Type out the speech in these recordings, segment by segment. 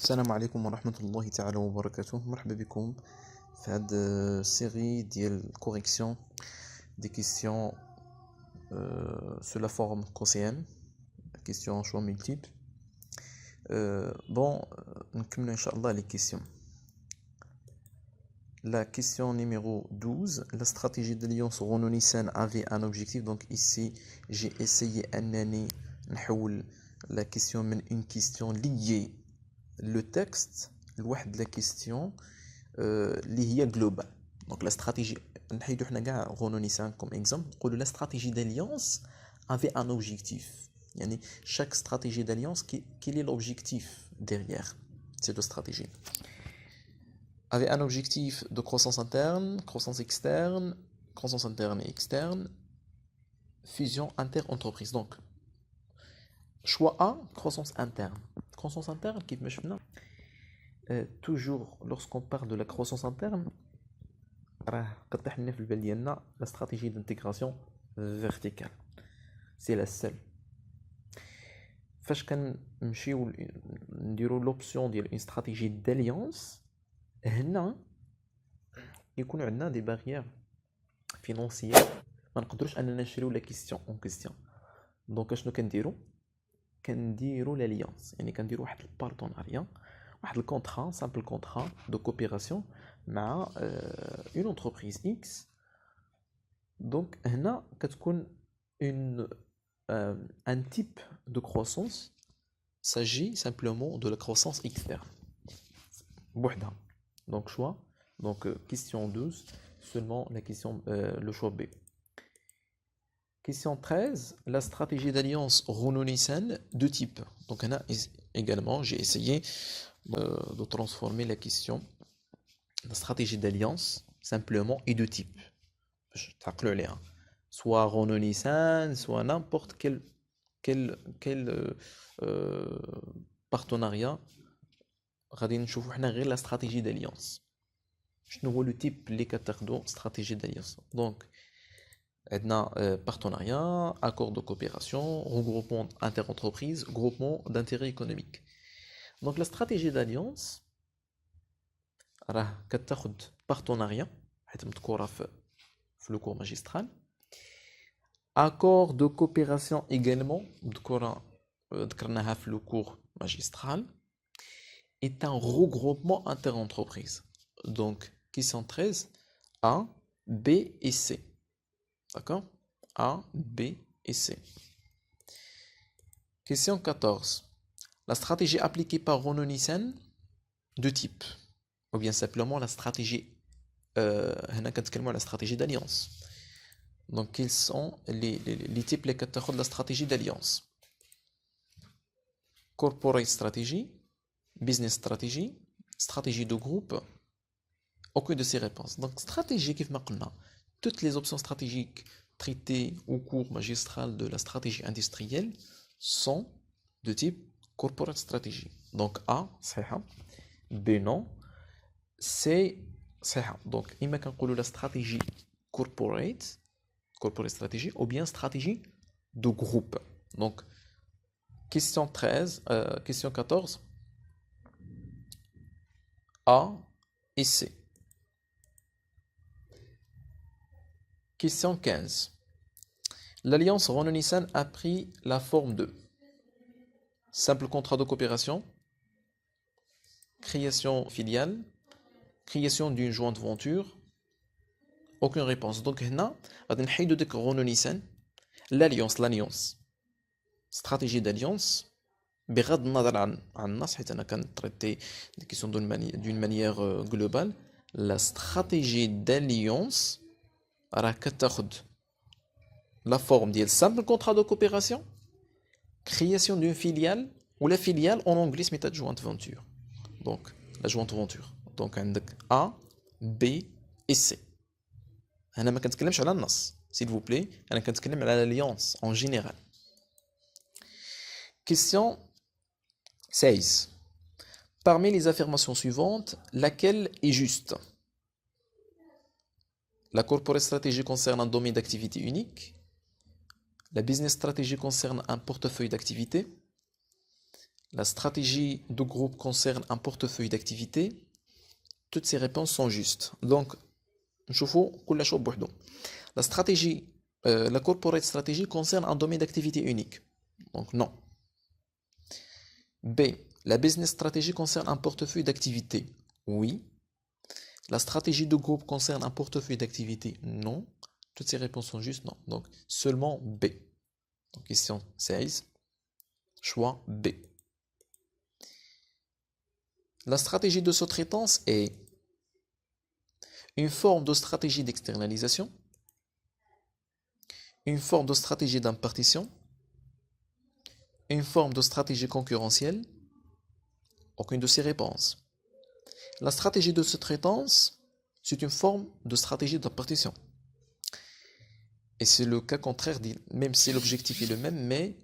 السلام عليكم ورحمة الله تعالى وبركاته. مرحبا بكم في هاد السيري ديال كوريكسيون دي كيستيون sur la forme COCM, question choix multiple. نكمل إن شاء الله les questions. La question numéro 12, la stratégie d'alliance Renault-Nissan avait un objectif. Donc ici, j'ai essayé أنني نحول la question من une question liée le texte لواحد la question اللي هي global. Donc la stratégie نحيدو حنا كاع Renault-Nissan comme exemple, نقولو la stratégie d'alliance avait un objectif. يعني chaque stratégie d'alliance quel est l'objectif derrière cette stratégie? Avait un objectif de croissance interne, croissance externe, croissance interne et externe, fusion inter-entreprise. Donc, choix A, croissance interne. Croissance interne, qui me fait toujours, lorsqu'on parle de la croissance interne, la stratégie d'intégration verticale. C'est la seule. فاش كنمشيو نديرو l'option ديال une stratégie d'alliance, هنا يكون عندنا دي باريير فينونسيير ما نقدروش اننا نشريو لا كيستيون اون كيستيون. دونك اشنو كنديرو لاليانس، يعني كنديرو واحد البارتناريا، واحد الكونطرا سامبل كونطرا دو كوبيراسيون مع اون انتربريز اكس. دونك هنا كتكون اون un type de croissance. S'agit simplement de la croissance externe. بوحدها. Donc choix. Donc question 12, seulement la question, le choix B. Question 13, la stratégie d'alliance Renault-Nissan de type. Donc également, j'ai essayé de transformer la question, la stratégie d'alliance simplement et de type. Soit Renault-Nissan, soit n'importe quel partenariat. غادي نشوفوا حنا غير la stratégie d'alliance. شنو هو لو تيب اللي كتاخدو stratégie d'alliance. Donc عندنا partenariat, accord de coopération, regroupement inter-entreprise, groupement d'intérêt économique. Donc la stratégie d'alliance راه كتاخد partenariat حيت مذكوره في le cours magistral. Accord de coopération également مذكوره ذكرناها في le cours magistral. Est un regroupement inter-entreprise. Donc, question 13, A, B et C. D'accord? A, B et C. Question 14. La stratégie appliquée par Renault-Nissan de type, ou bien simplement la stratégie, la stratégie d'alliance. Donc, quels sont les types les catégories de la stratégie d'alliance? Corporate strategy, business strategy, stratégie de groupe. Aucune de ces réponses. Donc, stratégie, toutes les options stratégiques traitées au cours magistral de la stratégie industrielle sont de type corporate strategy. Donc, A, صحيحة. B, non. C, صحيحة. Donc, إما كنقولوا la stratégie corporate strategy, ou bien stratégie de groupe. Donc, question 13, question 14, A et C. Question 15. L'alliance Renault-Nissan a pris la forme de simple contrat de coopération, création filiale, création d'une jointe venture. Aucune réponse. Donc, هنا غادي نحيدو ديك Renault-Nissan, l'alliance, stratégie d'alliance, بغض النظر عن النص حيت انا كنتريتي دي كيسيون d'une manière globale. La stratégie d'alliance راه كتاخد la forme ديال simple contrat de coopération, création d'une filiale, ou la filiale en anglais سميتها joint venture. Donc la joint venture. Donc عندك A, B et C. انا ما كنتكلمش على النص s'il vous plaît, انا كنتكلم على l'alliance en général. Question 16. Parmi les affirmations suivantes, laquelle est juste? La corporate stratégie concerne un domaine d'activité unique. La business stratégie concerne un portefeuille d'activités. La stratégie de groupe concerne un portefeuille d'activités. Toutes ces réponses sont justes. Donc, نشوفوا كل شيء بوحده. La stratégie, la corporate stratégie concerne un domaine d'activité unique. Donc non. B. La business stratégie concerne un portefeuille d'activités. Oui. La stratégie de groupe concerne un portefeuille d'activités. Non. Toutes ces réponses sont justes. Non. Donc seulement B. Donc question 16. Choix B. La stratégie de sous-traitance est une forme de stratégie d'externalisation, une forme de stratégie d'impartition, une forme de stratégie concurrentielle. Aucune de ces réponses. La stratégie de sous-traitance, c'est une forme de stratégie d'impartition. Et c'est le cas contraire, même si l'objectif est le même, mais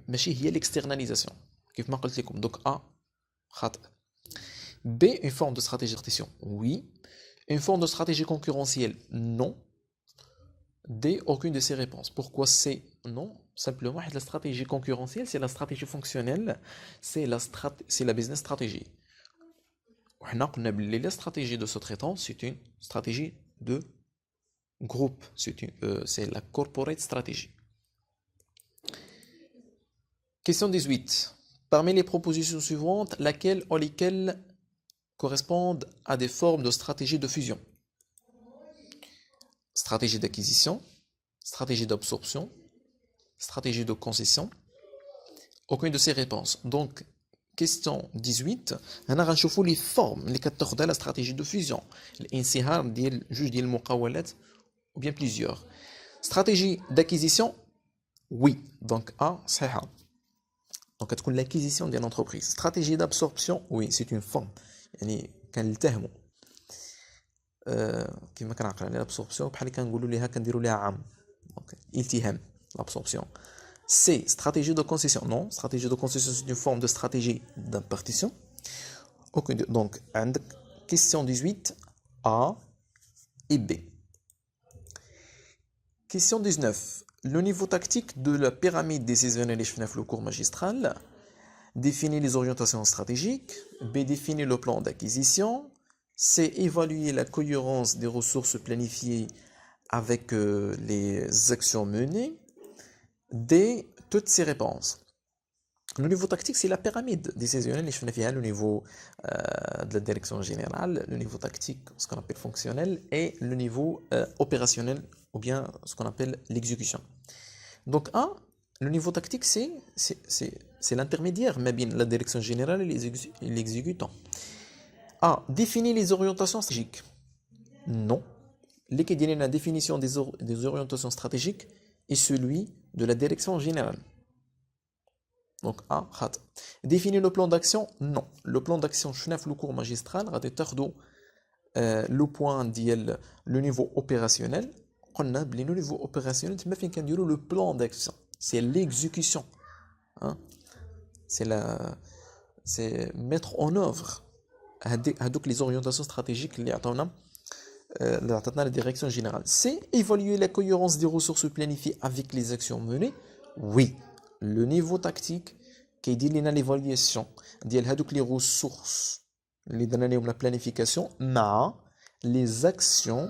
ماشي هي l'externalisation. كيف ما قلت لكم. Donc A, خاطئ. B, une forme de stratégie d'impartition. Oui. Une forme de stratégie concurrentielle, non. D, aucune de ces réponses. Pourquoi C, non? Simplement, la stratégie concurrentielle, c'est la stratégie fonctionnelle, c'est la business stratégie. La stratégie de sous-traitance, c'est une stratégie de groupe, c'est la corporate stratégie. Question 18. Parmi les propositions suivantes, laquelle ou lesquelles correspondent à des formes de stratégie de fusion? Stratégie d'acquisition, stratégie d'absorption, stratégie de concession. Aucune de ces réponses. Donc, question 18. On va voir les formes اللي كتاخدها la stratégie de fusion. الانصهار ديال جوج ديال المقاولات ou bien plusieurs. Stratégie d'acquisition, oui. Donc A, صحيحة. Donc تكون l'acquisition d'une entreprise. Stratégie d'absorption, oui, c'est une forme. يعني كنلتهموا كما كنعقل على l'absorption بحال اللي كنقولوا ليها كنديروا ليها عام. Donc التهام, l'absorption. C, stratégie de concession. Non, stratégie de concession, c'est une forme de stratégie d'impartition. Donc, question 18, A et B. Question 19. Le niveau tactique de la pyramide décisionnelle dans le cours magistral définit les orientations stratégiques. B, définit le plan d'acquisition. C, évaluer la cohérence des ressources planifiées avec les actions menées. D, toutes ces réponses. Le niveau tactique, c'est la pyramide décisionnelle. Le niveau de la direction générale, le niveau tactique, ce qu'on appelle fonctionnel, et le niveau opérationnel, ou bien ce qu'on appelle l'exécution. Donc, A, le niveau tactique, c'est l'intermédiaire, mais bien la direction générale et l'exécutant. A, définir les orientations stratégiques. Non. La définition des orientations stratégiques est celui de la direction générale. Donc A, khat. Définir le plan d'action, non. Le plan d'action, je le cours magistral, le point diel, le niveau opérationnel. On a le niveau opérationnel, le plan d'action. C'est l'exécution. Hein? C'est mettre en œuvre les orientations stratégiques qui la direction générale. C'est évaluer la cohérence des ressources planifiées avec les actions menées. Oui, le niveau tactique qui dit l'évaluation des ressources, la planification, les actions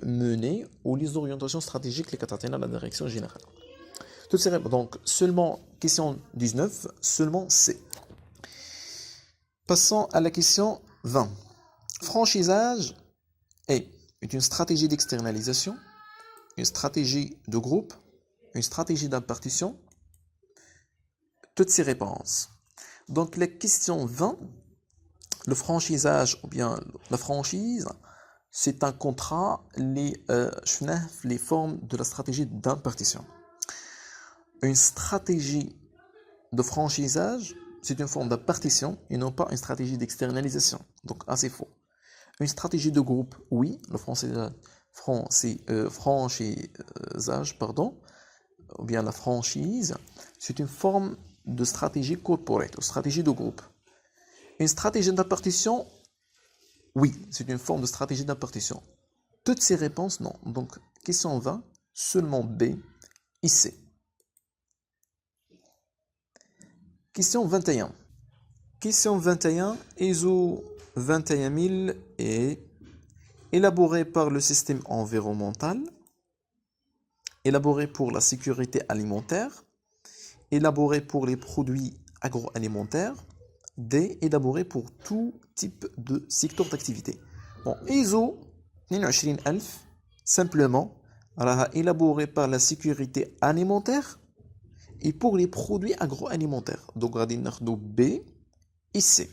menées ou les orientations stratégiques qui dans la direction générale. Toutes ces réponses. Donc, seulement question 19, seulement C. Passons à la question 20. Franchisage est une stratégie d'externalisation, une stratégie de groupe, une stratégie d'impartition. Toutes ces réponses. Donc la question 20, le franchisage ou bien la franchise, c'est un contrat, les formes de la stratégie d'impartition. Une stratégie de franchisage, c'est une forme d'impartition et non pas une stratégie d'externalisation. Donc c'est faux. Une stratégie de groupe, oui, le franchisage, pardon, ou bien la franchise, c'est une forme de stratégie corporate, ou stratégie de groupe. Une stratégie d'impartition, oui, c'est une forme de stratégie d'impartition. Toutes ces réponses, non. Donc, question 20, seulement B et C. Question 21. Question 21. ISO 21000 est élaboré par le système environnemental, élaboré pour la sécurité alimentaire, élaboré pour les produits agroalimentaires, D, élaboré pour tout type de secteur d'activité. Bon, ISO 22000, simplement, élaboré par la sécurité alimentaire et pour les produits agroalimentaires. Donc, on va dire B et C.